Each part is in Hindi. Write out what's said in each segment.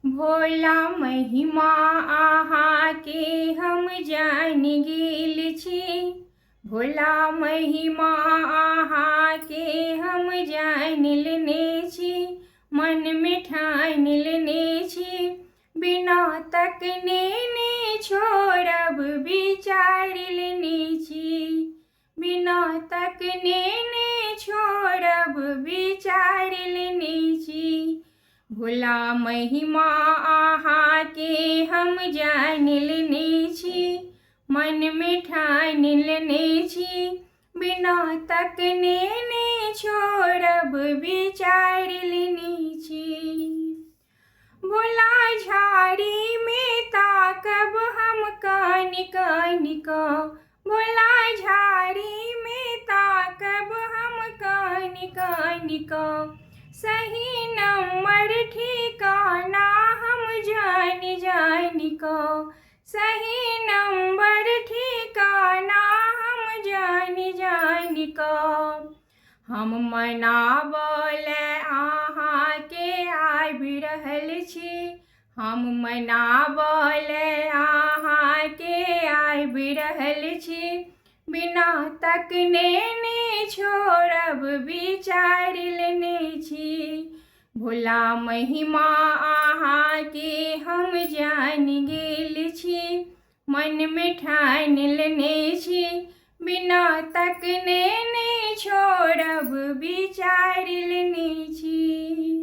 भोला महिमा अहाँके हम जानि गेल छी। भोला महिमा अहाँके हम जानि लेने छी। मनमे ठानि लेने छी, बिना तकने ने छोड़ब विचारि लेने छी। बिना तकने ने छोड़ब विचारि लेने छी। भोला महिमा अहाँके हम जानि लेने छी। मनमे ठानि लेने छी, बिना तकने ने छोड़ब विचारि लेने छी। भोला झाड़ी में ताकब हम कानि कानि कऽ। भोला झाड़ी में ताकब हम कानि कानि कऽ। सही नंबर ठिकाना हम जानि जानि कऽ। सही नंबर ठिकाना हम जानि जानि कऽ। हम मनाबले अहाँके आबि रहल छी। हम मनाबले अहाँके आबि रहल छी। बिना तकने ने छोड़ब विचारि लेने छी। भोला महिमा अहाँके हम जानि गेल छी। मनमे ठानि लेने छी, बिना तकने ने छोड़ब विचारि लेने छी।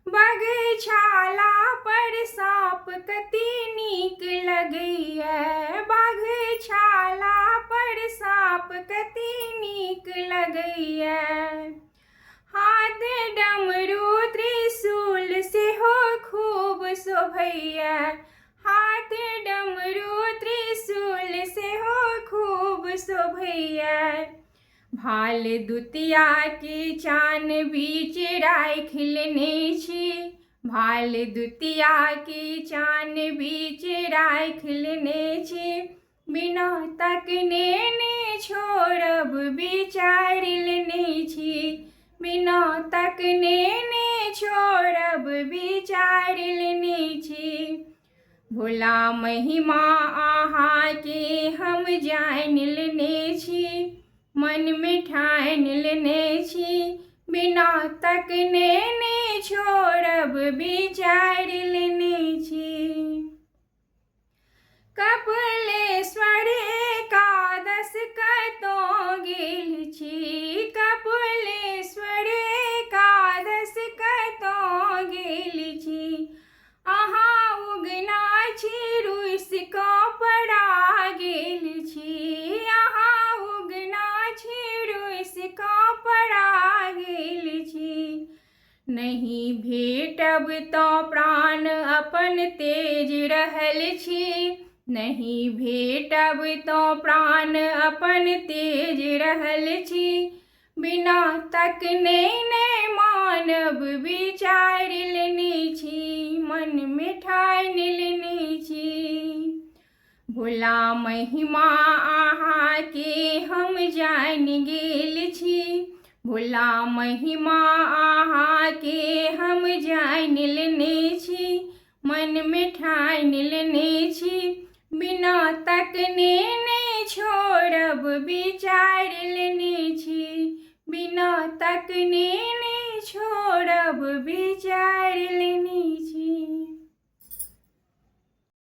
बगछाला पर साँप कति नीक लगैए। बगछाला पर साँप कति नीक लगैए। हाथ डमरू त्रिशूल सेहो खूब शोभैए। हाथ डमरू त्रिशूल सेहो खूब शोभैए। भाल दुतिया के चान बीच राखि लेने छी। भाल दुतिया के चान बीच राखि लेने छी। बिना तकने ने छोड़ब विचारि लेने छी। बिना तकने ने छोड़ब विचारि लेने छी। भोला महिमा अहाँके हम जानि लेने छी। मनमे ठानि लेने छी, बिना तकने ने छोड़ब विचारि लेने छी। कपिलेश्वर एकादश कतौ गेल छी। कपिलेश्वर एकादश कतौ गेल छी। अहाँ उगना छी रुसि कऽ पड़ा गेल छी। अहाँ उगना छी रुसि कऽ पड़ा गेल छी। नहीं भेटब तऽ प्राण अपन तेज रहल छी। नहीं भेटब तऽ प्राण अपन तेज रहल छी। बिना तकने ने मानब विचारि लेने छी। मनमे ठानि लेने छी। भोला महिमा अहाँके हम जानि गेल छी। भोला महिमा अहाँके हम जानि लेने छी। मनमे ठानि लेने छी, बिना तकने ने छोड़ब विचारि लेने छी। बिना तकने ने छोड़ब विचारि लेने